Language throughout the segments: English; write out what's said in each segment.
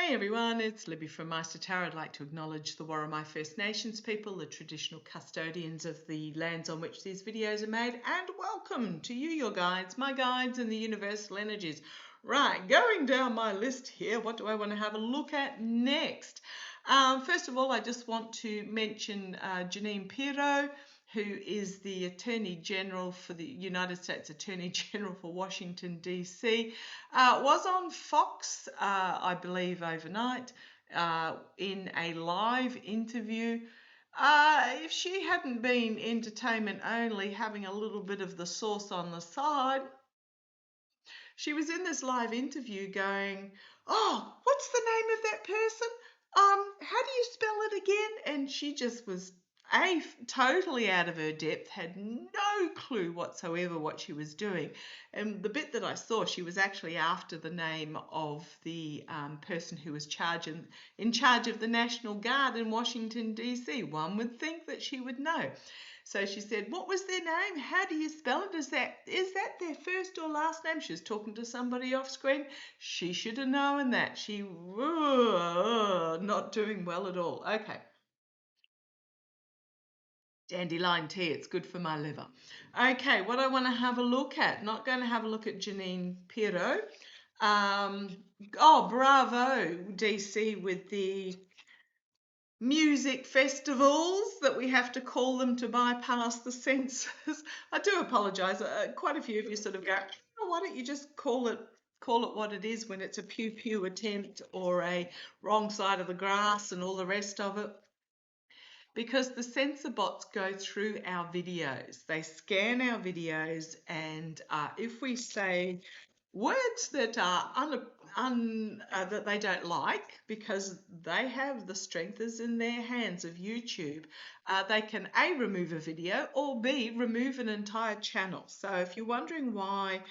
Hey everyone, it's Libby from maighstirtarot. I'd like to acknowledge the Worimi First Nations people, the traditional custodians of the lands on which these videos are made, and welcome to you, your guides, my guides, and the universal energies. Right, going down my list here, what do I want to have a look at next? First of all, I just want to mention Gerrymandering, who is the Attorney General for the United States Attorney General for Washington, D.C., was on Fox, I believe, overnight in a live interview. If she hadn't been entertainment only, having a little bit of the sauce on the side, she was in this live interview going, "Oh, what's the name of that person? How do you spell it again?" And she just was totally out of her depth, had no clue whatsoever what she was doing. And the bit that I saw, she was actually after the name of the person who was in charge of the National Guard in Washington, D.C. One would think that she would know. So she said, "What was their name? How do you spell it? Is that their first or last name?" She was talking to somebody off screen. She should have known that. She not doing well at all. Okay. Dandelion tea, it's good for my liver. Okay, what I want to have a look at, not going to have a look at Gerrymandering. Oh, bravo, DC, with the music festivals that we have to call them to bypass the censors. I do apologise. Quite a few of you sort of go, "Oh, why don't you just call it what it is when it's a pew attempt or a wrong side of the grass and all the rest of it?" Because the censor bots go through our videos. They scan our videos, and if we say words that are that they don't like, because they have the strength is in their hands of YouTube, they can A, remove a video, or B, remove an entire channel. So if you're wondering why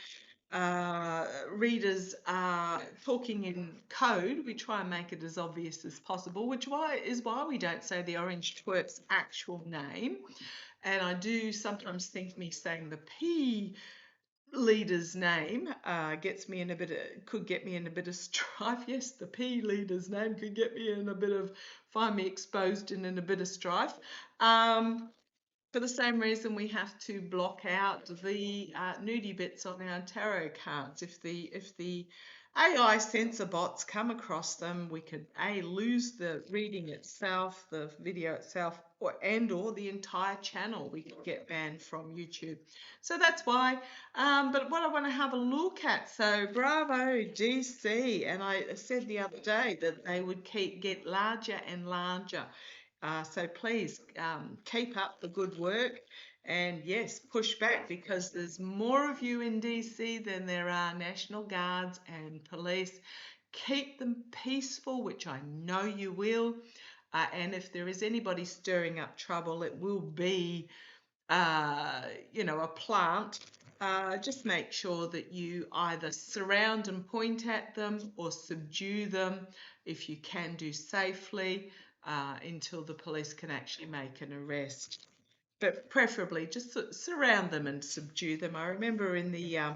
readers are talking in code, we try and make it as obvious as possible, which is why we don't say the orange twerp's actual name. And I do sometimes think me saying the P leader's name could get me in a bit of strife. Yes, the P leader's name could get me in a bit of, find me exposed and in a bit of strife. For the same reason, we have to block out the nudie bits on our tarot cards. If the AI censor bots come across them, we could lose the reading itself, the video itself, or the entire channel. We could get banned from YouTube. So that's why. But what I want to have a look at, so bravo DC, and I said the other day that they would get larger and larger. So please keep up the good work, and yes, push back, because there's more of you in DC than there are National Guards and police. Keep them peaceful, which I know you will, and if there is anybody stirring up trouble, it will be a plant. Just make sure that you either surround and point at them or subdue them, if you can do safely, until the police can actually make an arrest. But preferably just surround them and subdue them. I remember in the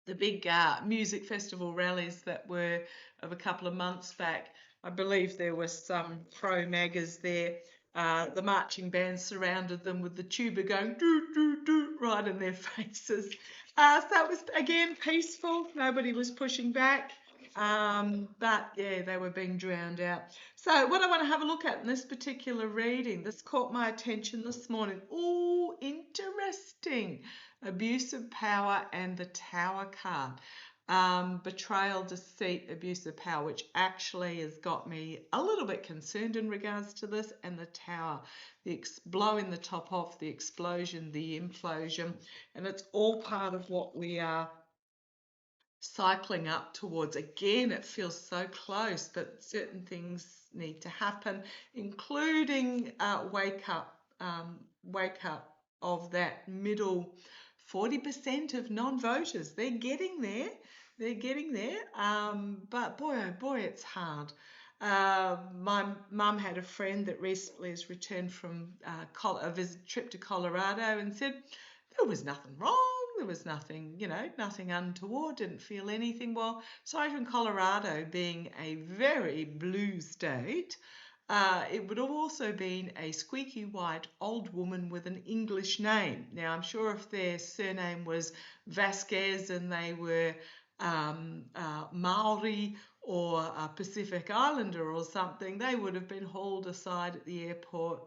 big music festival rallies that were of a couple of months back, I believe there were some pro-MAGAs there. The marching band surrounded them with the tuba going doo doo doo right in their faces. So it was again peaceful. Nobody was pushing back. But yeah, they were being drowned out. So what I want to have a look at in this particular reading, this caught my attention this morning. Oh, interesting. Abuse of power and the Tower card. Betrayal, deceit, abuse of power, which actually has got me a little bit concerned in regards to this, and the Tower, blowing the top off, the explosion, the implosion, and it's all part of what we are cycling up towards. Again, it feels so close, but certain things need to happen, including wake up of that middle 40% of non-voters. They're getting there. But boy, oh boy, it's hard. My mum had a friend that recently has returned from a trip to Colorado, and said there was nothing wrong. There was nothing, nothing untoward, didn't feel anything. Well, aside from Colorado being a very blue state, it would have also been a squeaky white old woman with an English name. Now, I'm sure if their surname was Vasquez and they were Maori or a Pacific Islander or something, they would have been hauled aside at the airport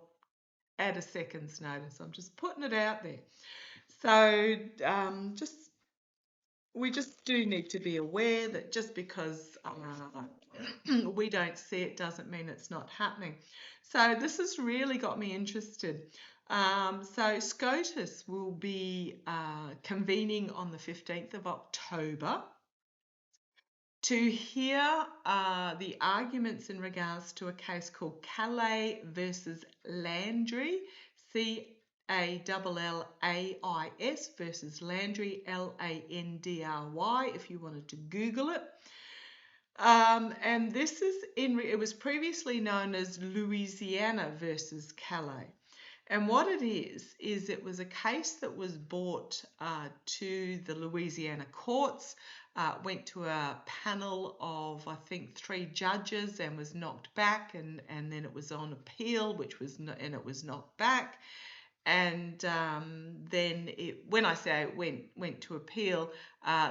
at a second's notice. I'm just putting it out there. So we just do need to be aware that just because we don't see it doesn't mean it's not happening. So this has really got me interested. So SCrOTUS will be convening on the 15th of October to hear the arguments in regards to a case called Calais versus Landry, Callais versus Landry, Landry, if you wanted to Google it. And this is it was previously known as Louisiana versus Calais. And what it is it was a case that was brought to the Louisiana courts, went to a panel of, I think, 3 judges and was knocked back, and then it was on appeal, and it was knocked back. And then when I say it went to appeal,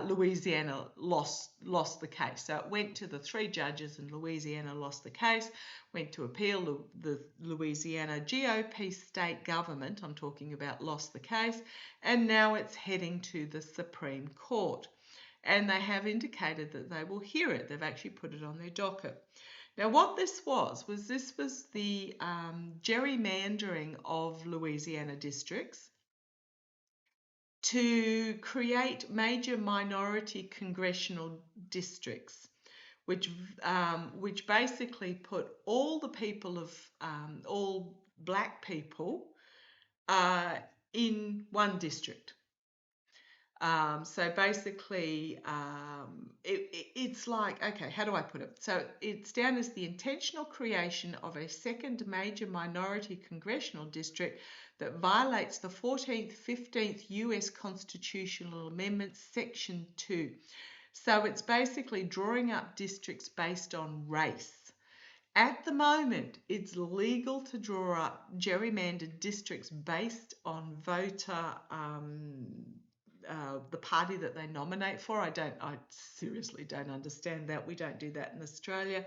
Louisiana lost the case. So it went to the 3 judges and Louisiana lost the case, went to appeal. The Louisiana GOP state government, I'm talking about, lost the case, and now it's heading to the Supreme Court. And they have indicated that they will hear it. They've actually put it on their docket. Now, what this was the gerrymandering of Louisiana districts to create major minority congressional districts, which basically put all the people of all black people in one district. So basically, it's like, okay, how do I put it? So it's down as the intentional creation of a second major minority congressional district that violates the 14th, 15th US Constitutional Amendment, Section 2. So it's basically drawing up districts based on race. At the moment, it's legal to draw up gerrymandered districts based on voter the party that they nominate for. I seriously don't understand that. We don't do that in Australia.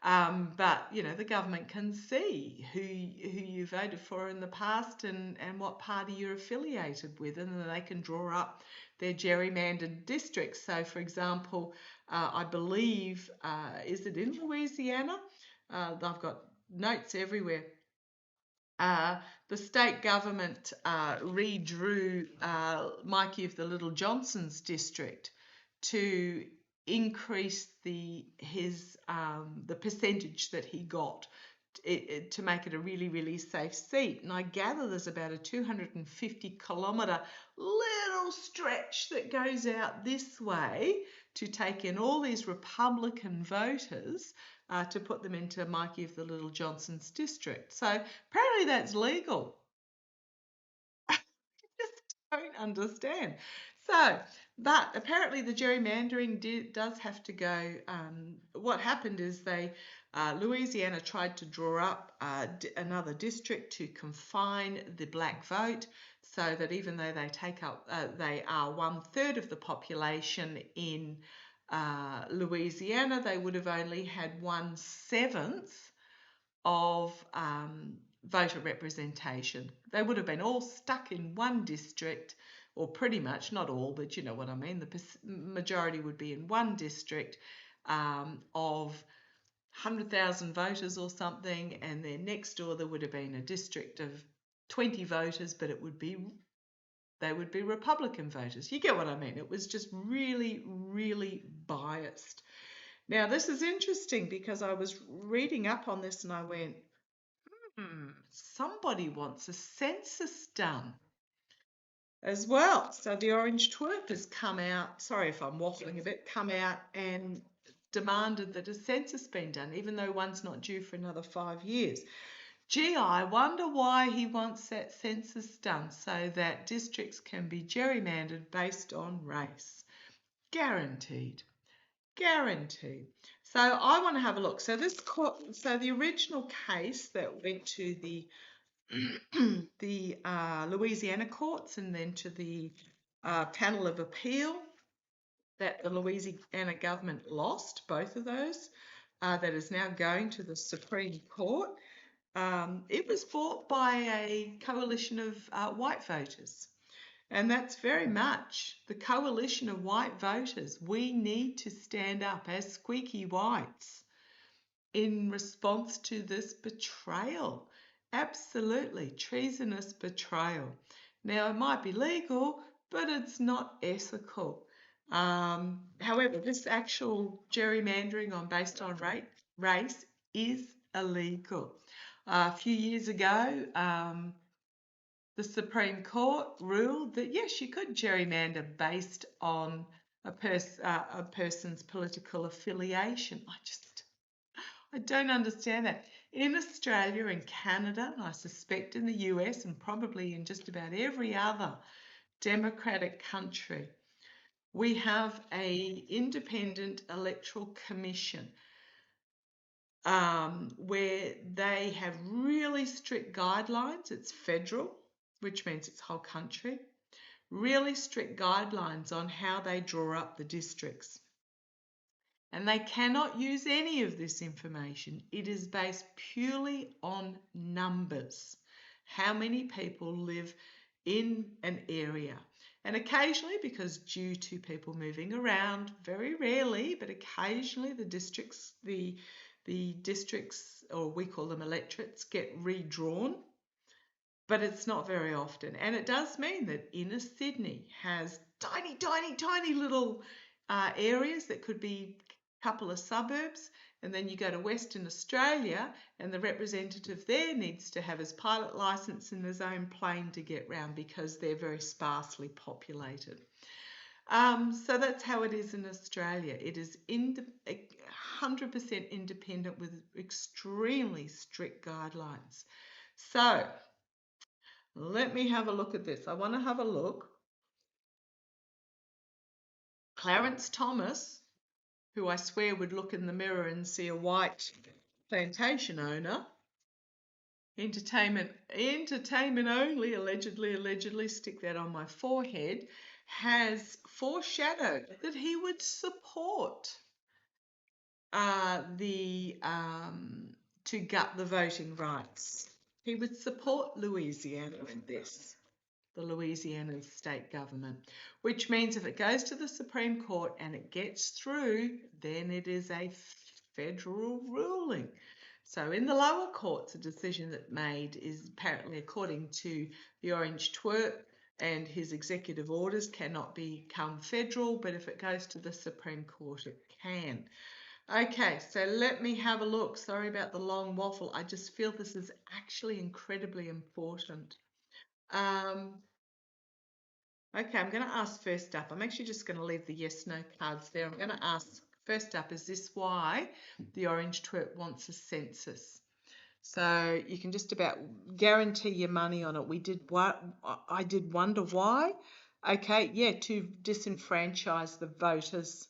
But the government can see who you voted for in the past and what party you're affiliated with, and then they can draw up their gerrymandered districts. So, for example, I believe, is it in Louisiana? I've got notes everywhere. The state government redrew Mikey of the Little Johnson's district to increase the percentage that he got to make it a really, really safe seat. And I gather there's about a 250-kilometre little stretch that goes out this way to take in all these Republican voters to put them into Mikey of the Little Johnson's district. So apparently that's legal. I just don't understand. So, but apparently the gerrymandering does have to go. What happened is Louisiana tried to draw up another district to confine the black vote, so that even though they are 1/3 of the population in Louisiana, they would have only had 1/7 of voter representation. They would have been all stuck in one district, or pretty much, not all, but you know what I mean. The majority would be in one district of 100,000 voters or something, and then next door there would have been a district of 20 voters, but they would be Republican voters. You get what I mean? It was just really, really biased. Now, this is interesting because I was reading up on this and I went, somebody wants a census done as well. So the Orange Twerp has come out, sorry if I'm waffling a bit, come out and demanded that a census be done, even though one's not due for another 5 years. Gee, I wonder why he wants that census done so that districts can be gerrymandered based on race. Guaranteed. Guaranteed. So I want to have a look. So the original case that went to the the Louisiana courts and then to the panel of appeal that the Louisiana government lost, both of those, that is now going to the Supreme Court. It was fought by a coalition of white voters. And that's very much the coalition of white voters. We need to stand up as squeaky whites in response to this betrayal. Absolutely treasonous betrayal. Now, it might be legal, but it's not ethical. However, this actual gerrymandering based on race is illegal. A few years ago, the Supreme Court ruled that yes, you could gerrymander based on a person's political affiliation. I don't understand that. In Australia and Canada, and I suspect in the US and probably in just about every other democratic country, we have an independent electoral commission where they have really strict guidelines. It's federal, which means it's whole country. Really strict guidelines on how they draw up the districts. And they cannot use any of this information. It is based purely on numbers. How many people live in an area? And occasionally, because due to people moving around, very rarely, but occasionally the districts, or we call them electorates, get redrawn. But it's not very often. And it does mean that inner Sydney has tiny, tiny, tiny little areas that could be a couple of suburbs. And then you go to Western Australia and the representative there needs to have his pilot licence and his own plane to get round because they're very sparsely populated. So that's how it is in Australia. It is 100% independent with extremely strict guidelines. So let me have a look at this. I want to have a look. Clarence Thomas, who I swear would look in the mirror and see a white plantation owner, entertainment only, allegedly, stick that on my forehead, has foreshadowed that he would support to gut the voting rights. He would support Louisiana in this, the Louisiana state government, which means if it goes to the Supreme Court and it gets through, then it is a federal ruling. So in the lower courts, a decision that made is apparently according to the Orange Twerp and his executive orders cannot become federal, but if it goes to the Supreme Court, it can. Okay, so let me have a look. Sorry about the long waffle. I just feel this is actually incredibly important. Okay, I'm going to ask first up. I'm actually just going to leave the yes/no cards there. I'm going to ask first up, is this why the Orange Twerp wants a census? So you can just about guarantee your money on it. I did wonder why. Okay, yeah, to disenfranchise the voters.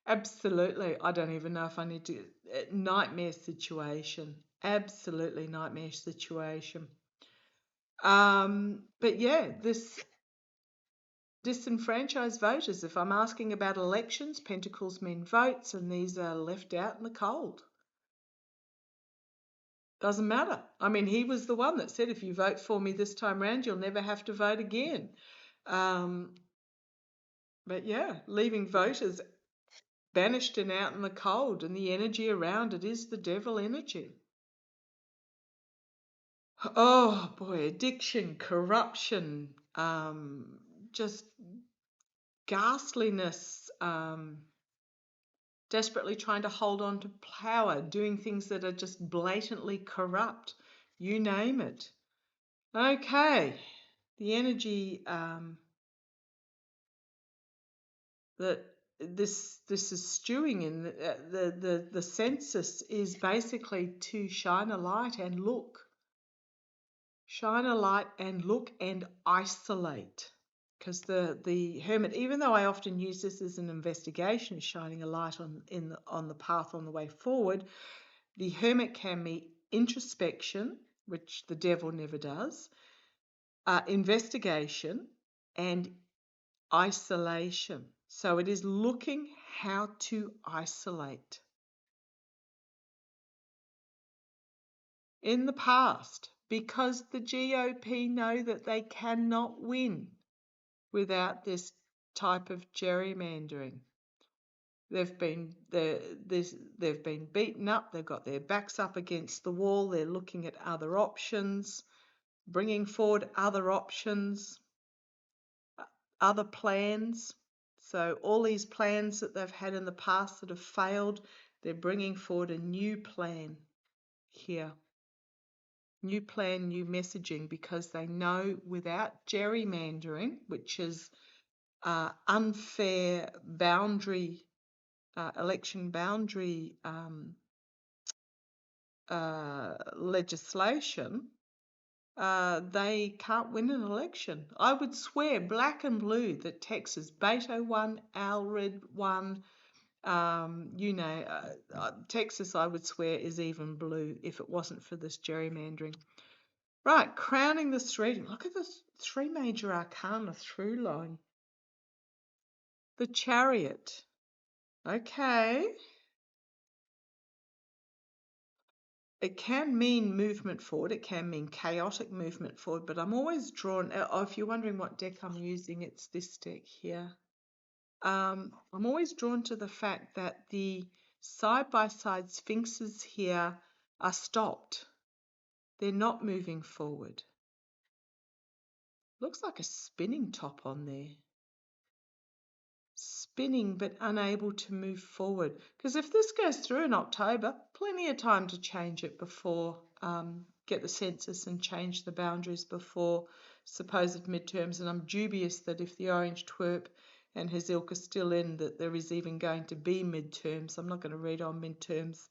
Absolutely. I don't even know if I need to. Nightmare situation. Absolutely nightmare situation. But yeah, this disenfranchised voters. If I'm asking about elections, pentacles mean votes, and these are left out in the cold. Doesn't matter. I mean, he was the one that said, if you vote for me this time round, you'll never have to vote again. But yeah, leaving voters banished and out in the cold, and the energy around it is the devil energy. Oh boy, addiction, corruption, just ghastliness, desperately trying to hold on to power, doing things that are just blatantly corrupt, you name it. Okay, the energy that this is stewing in, the census is basically to shine a light and look. Shine a light and look and isolate. Because the hermit, even though I often use this as an investigation, shining a light on the path on the way forward, the hermit can be introspection, which the devil never does, investigation, and isolation. So it is looking how to isolate. In the past, because the GOP know that they cannot win without this type of gerrymandering. They've been beaten up, they've got their backs up against the wall, they're looking at other options, bringing forward other options, other plans. So all these plans that they've had in the past that have failed, they're bringing forward a new plan here. New plan, new messaging, because they know without gerrymandering, which is unfair boundary, election boundary legislation, they can't win an election. I would swear black and blue that Texas, Beto won, Alred won, Texas, I would swear, is even blue if it wasn't for this gerrymandering. Right, crowning the three. Look at this three major arcana through line. The Chariot. Okay. It can mean movement forward. It can mean chaotic movement forward, but I'm always drawn, if you're wondering what deck I'm using, it's this deck here. I'm always drawn to the fact that the side-by-side sphinxes here are stopped. They're not moving forward. Looks like a spinning top on there. Spinning but unable to move forward. Because if this goes through in October, plenty of time to change it before, get the census and change the boundaries before supposed midterms. And I'm dubious that if the orange twerp and his ilk are still in, that there is even going to be midterms. I'm not going to read on midterms.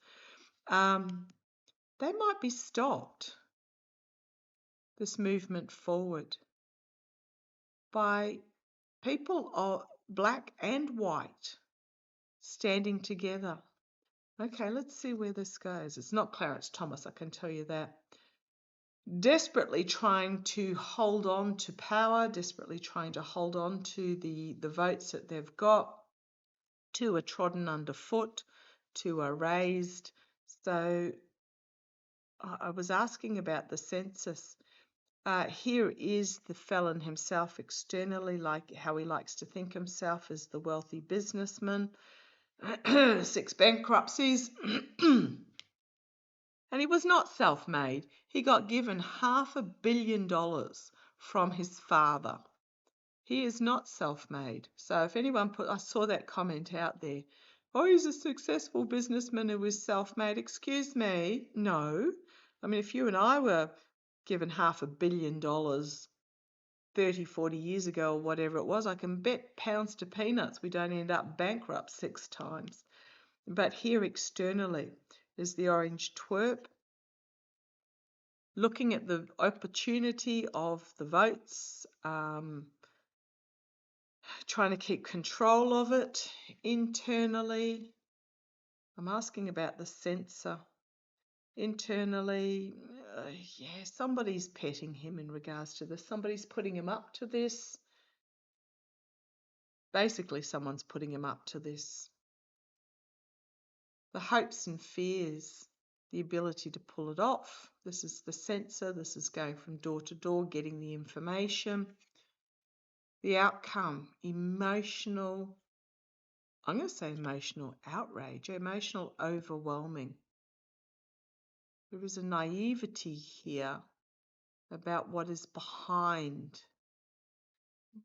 They might be stopped, this movement forward, by people of black and white standing together. Okay, let's see where this goes. It's not Clarence Thomas, I can tell you that. Desperately trying to hold on to power, desperately trying to hold on to the votes that they've got. Two are trodden underfoot, two are raised. So I was asking about the census. Here is the felon himself externally, like how he likes to think himself as the wealthy businessman. 6 bankruptcies. And he was not self-made. He got given $500 million from his father. He is not self-made. So if anyone I saw that comment out there, oh, he's a successful businessman who was self-made. Excuse me, no. I mean, if you and I were given $500 million 30, 40 years ago or whatever it was, I can bet pounds to peanuts we don't end up bankrupt 6 times. But here externally is the orange twerp, looking at the opportunity of the votes, trying to keep control of it internally. I'm asking about the censor. Internally, yeah, somebody's petting him in regards to this. Somebody's putting him up to this. Basically, someone's putting him up to this. The hopes and fears, the ability to pull it off. This is the censor. This is going from door to door, getting the information. The outcome, emotional, I'm going to say emotional outrage, emotional overwhelming. There is a naivety here about what is behind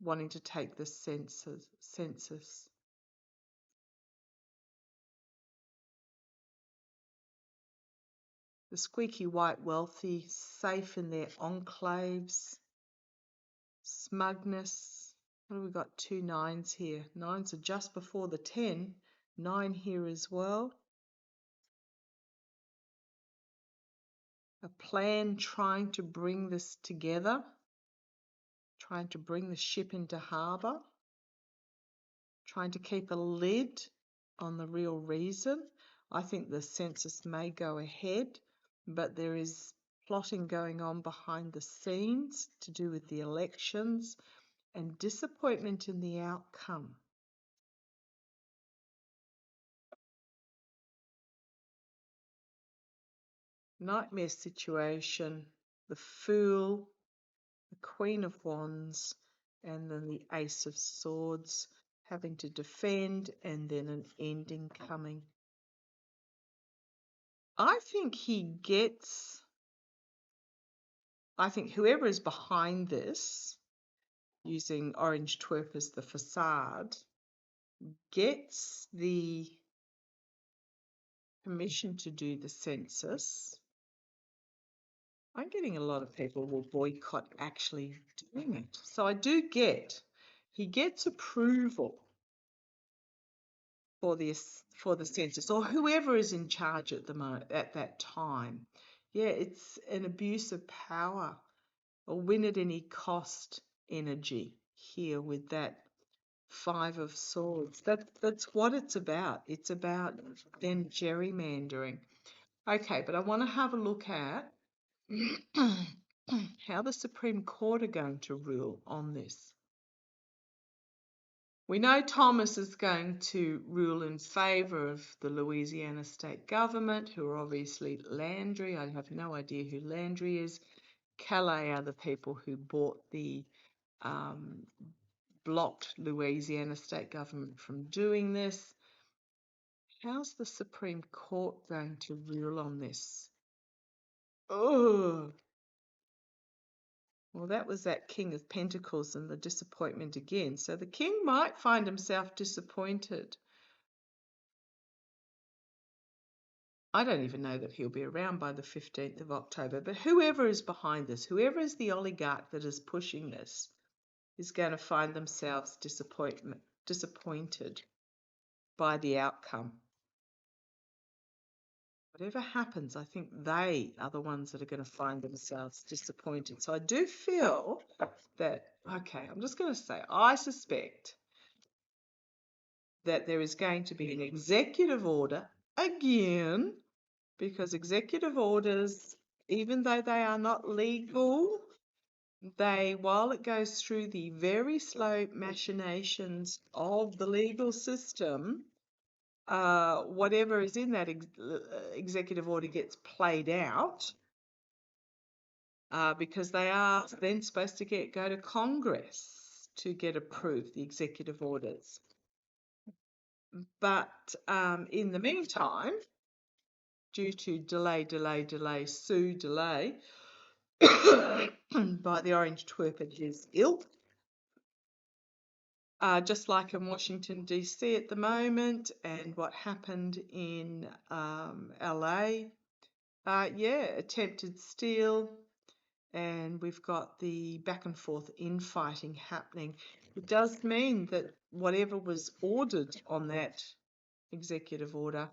wanting to take the census. The squeaky white wealthy, safe in their enclaves, smugness. What have we got? 2 9s here. 9s are just before the 10. 9 here as well. a plan trying to bring this together, trying to bring the ship into harbour, trying to keep a lid on the real reason. I think the census may go ahead, but there is plotting going on behind the scenes to do with the elections and disappointment in the outcome. Nightmare situation, the Fool, the Queen of Wands, and then the Ace of Swords, having to defend and then an ending coming. I think whoever is behind this, using orange twerp as the facade, gets the permission to do the census. I'm getting a lot of people will boycott actually doing it. So I do get, he gets approval for the census, or whoever is in charge at that time. Yeah, it's an abuse of power, or win at any cost energy here with that Five of Swords. That's what it's about. It's about then gerrymandering. Okay, but I want to have a look at how the Supreme Court are going to rule on this. We know Thomas is going to rule in favour of the Louisiana state government, who are obviously Landry. I have no idea who Landry is. Calais are the people who bought the blocked Louisiana state government from doing this. How's the Supreme Court going to rule on this? Oh, well, that was that King of Pentacles and the disappointment again. So the king might find himself disappointed. I don't even know that he'll be around by the 15th of October, but whoever is behind this, whoever is the oligarch that is pushing this, is going to find themselves disappointed by the outcome. Whatever happens, I think they are the ones that are going to find themselves disappointed. So I do feel that, okay, I'm just going to say, I suspect that there is going to be an executive order again, because executive orders, even though they are not legal, while it goes through the very slow machinations of the legal system, whatever is in that executive order gets played out, because they are then supposed to go to Congress to get approved, the executive orders. But in the meantime, due to delay by the orange twerp and his ilk, just like in Washington, D.C. at the moment, and what happened in L.A., attempted steal, and we've got the back and forth infighting happening. It does mean that whatever was ordered on that executive order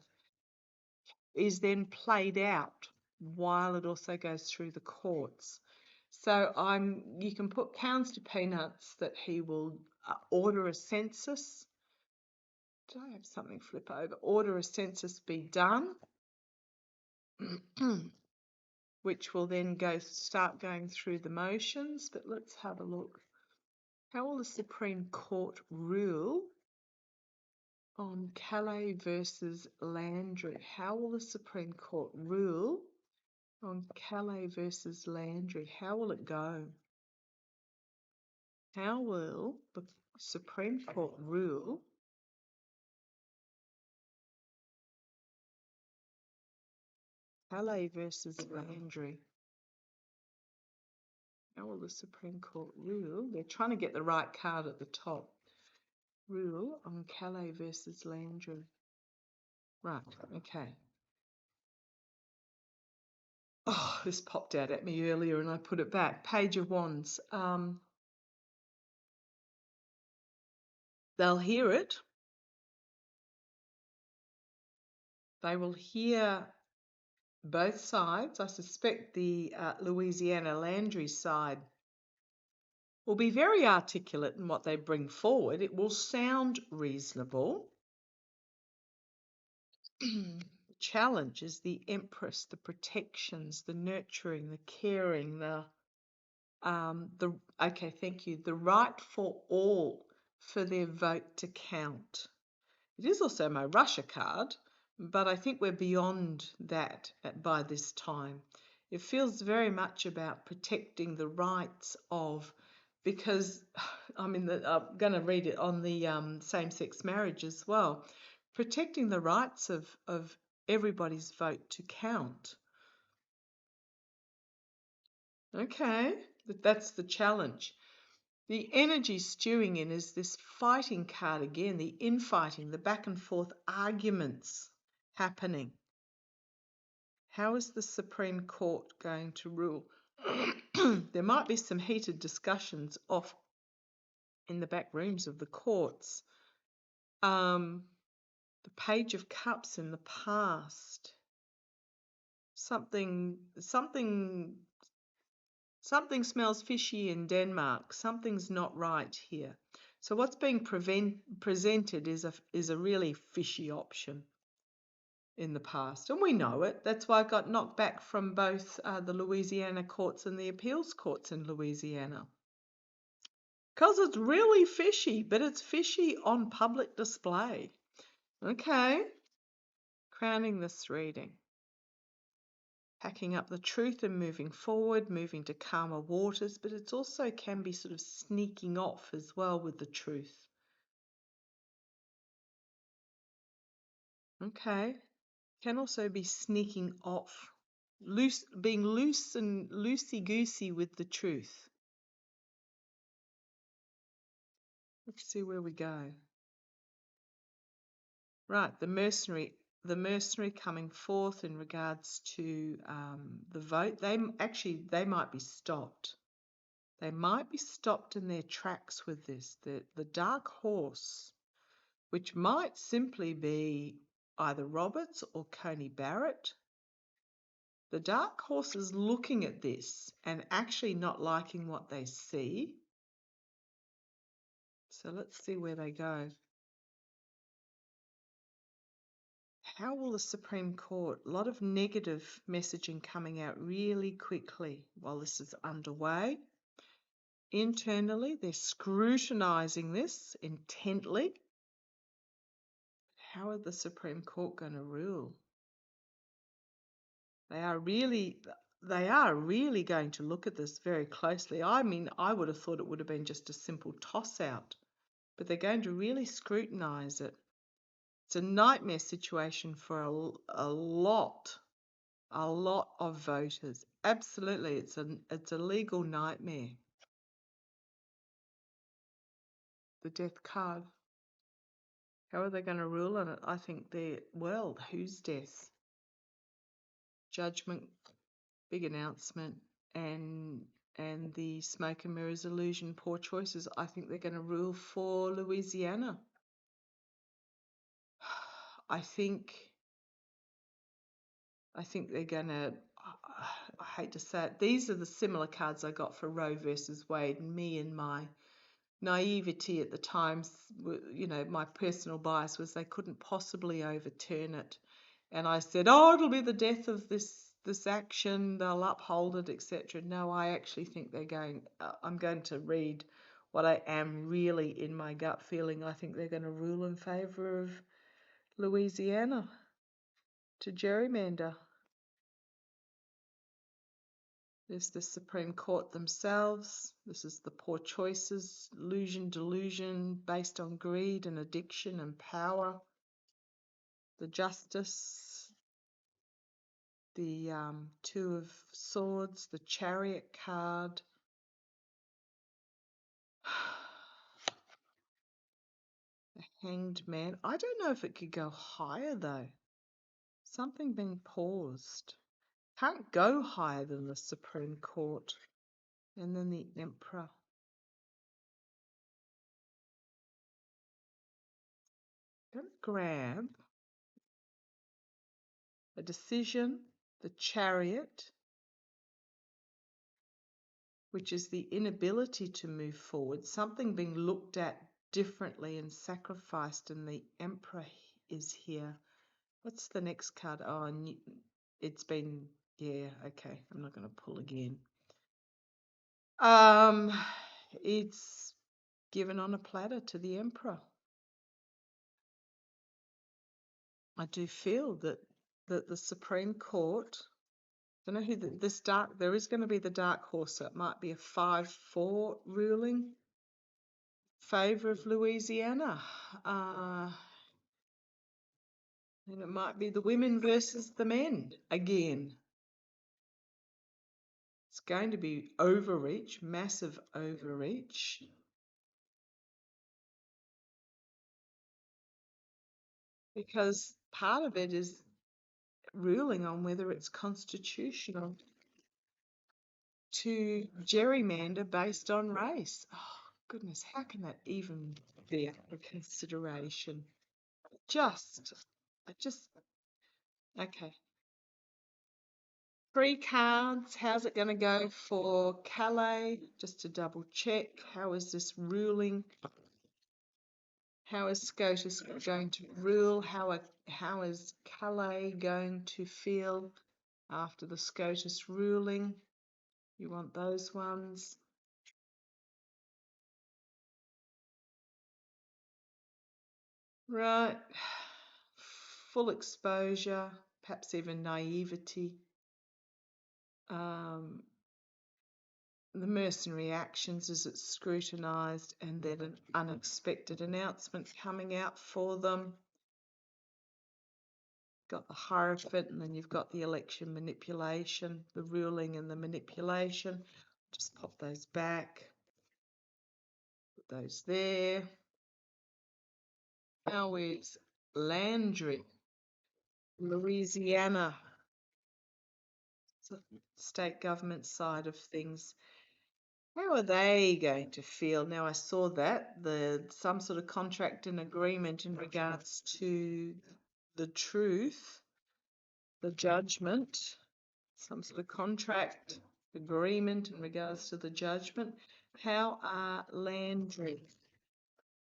is then played out while it also goes through the courts. So you can put pounds to peanuts that he will order a census. Did I have something flip over? Order a census be done, which will then start going through the motions. But let's have a look. How will the Supreme Court rule on Calais versus Landry? How will the Supreme Court rule on Calais versus Landry? How will it go? How will the Supreme Court rule Calais versus Landry? How will the Supreme Court rule? They're trying to get the right card at the top. Rule on Calais versus Landry. Right, okay. Oh, this popped out at me earlier and I put it back. Page of Wands. They'll hear it. They will hear both sides. I suspect the Louisiana Landry side will be very articulate in what they bring forward. It will sound reasonable. The challenge is the Empress, the protections, the nurturing, the caring, okay, thank you, the right for all for their vote to count. It is also my Russia card, but I think we're beyond that by this time. It feels very much about protecting the rights of, because I'm going to read it on the same-sex marriage as well, protecting the rights of everybody's vote to count. Okay, that's the challenge. The energy stewing in is this fighting card again, the infighting, the back and forth arguments happening. How is the Supreme Court going to rule? There might be some heated discussions off in the back rooms of the courts. The Page of Cups in the past. Something smells fishy in Denmark. Something's not right here. So what's being presented is a really fishy option in the past. And we know it. That's why I got knocked back from both the Louisiana courts and the appeals courts in Louisiana. Because it's really fishy, but it's fishy on public display. Okay. Crowning this reading. Packing up the truth and moving forward, moving to calmer waters, but it also can be sort of sneaking off as well with the truth. Okay. Can also be sneaking off, being loose and loosey-goosey with the truth. Let's see where we go. Right, the mercenary coming forth in regards to the vote. They might be stopped. They might be stopped in their tracks with this. The dark horse, which might simply be either Roberts or Coney Barrett. The dark horse is looking at this and actually not liking what they see. So let's see where they go. How will the Supreme Court, a lot of negative messaging coming out really quickly while this is underway. Internally, they're scrutinising this intently. How are the Supreme Court going to rule? They are really going to look at this very closely. I mean, I would have thought it would have been just a simple toss-out, but they're going to really scrutinise it. It's a nightmare situation for a lot of voters. Absolutely, it's a legal nightmare. The death card. How are they going to rule on it? I think whose death? Judgment, big announcement, and the smoke and mirrors illusion, poor choices. I think they're going to rule for Louisiana. I think they're going to, I hate to say it, these are the similar cards I got for Roe versus Wade, and me and my naivety at the times, my personal bias was they couldn't possibly overturn it. And I said, oh, it'll be the death of this action, they'll uphold it, etc. No, I actually think I'm going to read what I am really in my gut feeling. I think they're going to rule in favour of Louisiana to gerrymander. There's the Supreme Court themselves. This is the poor choices, delusion based on greed and addiction and power. The Justice, the Two of Swords, the Chariot card. The Hanged Man. I don't know if it could go higher though. Something being paused. Can't go higher than the Supreme Court. And then the Emperor. Going to grab a decision, the Chariot, which is the inability to move forward, something being looked at differently and sacrificed, and the Emperor is here. What's the next card? Oh, it's been, yeah, okay, I'm not going to pull again. It's given on a platter to the Emperor. I do feel that the Supreme Court, I don't know who there is going to be the dark horse, so it might be a 5-4 ruling, favour of Louisiana. And it might be the women versus the men again. It's going to be overreach, massive overreach. Because part of it is ruling on whether it's constitutional to gerrymander based on race. Oh, goodness, how can that even be up for consideration? Okay. 3 cards. How's it going to go for Calais? Just to double check. How is this ruling? How is SCOTUS going to rule? How is Calais going to feel after the SCOTUS ruling? You want those ones. Right. Full exposure, perhaps even naivety. The mercenary actions as it's scrutinised, and then an unexpected announcement coming out for them. Got the Hierophant, and then you've got the election manipulation, the ruling and the manipulation. Just pop those back. Put those there. Now is Landry, Louisiana. State government side of things. How are they going to feel? Now I saw that some sort of contract and agreement in regards to the truth, the judgment, some sort of contract agreement in regards to the judgment. How are Landry,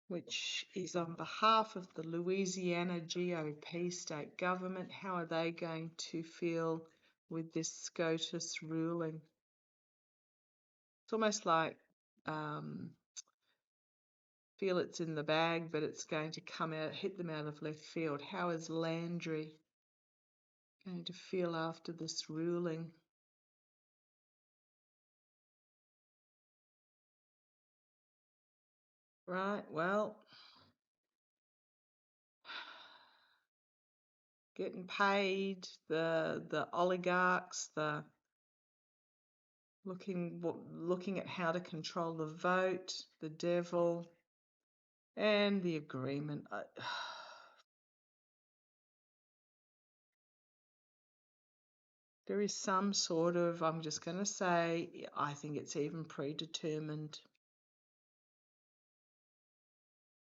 which is on behalf of the Louisiana GOP state government, how are they going to feel with this SCOTUS ruling? It's almost like feel it's in the bag, but it's going to come out, hit them out of left field. How is Landry going to feel after this ruling? Right, well, getting paid, the oligarchs, looking at how to control the vote, the devil, and the agreement. There is some sort of, I'm just going to say, I think it's even predetermined.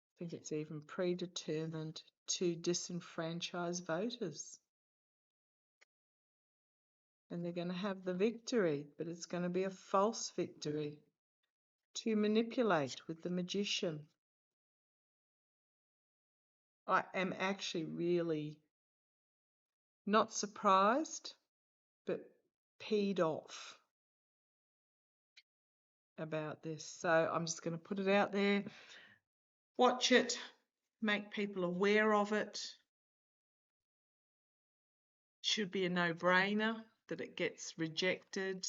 I think it's even predetermined to disenfranchise voters. And they're going to have the victory, but it's going to be a false victory to manipulate with the magician. I am actually really not surprised, but peed off about this. So I'm just going to put it out there. Watch it, make people aware of it. Should be a no-brainer that it gets rejected.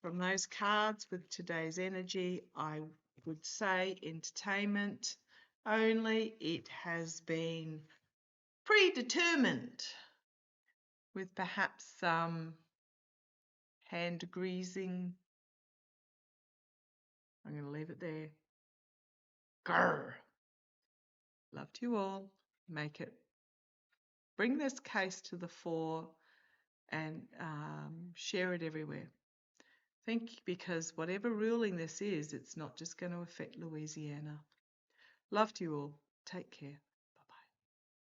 From those cards with today's energy, I would say entertainment only. It has been predetermined with perhaps some hand greasing. I'm going to leave it there. Grr. Love to you all. Bring this case to the fore and share it everywhere. Because whatever ruling this is, it's not just going to affect Louisiana. Love to you all. Take care.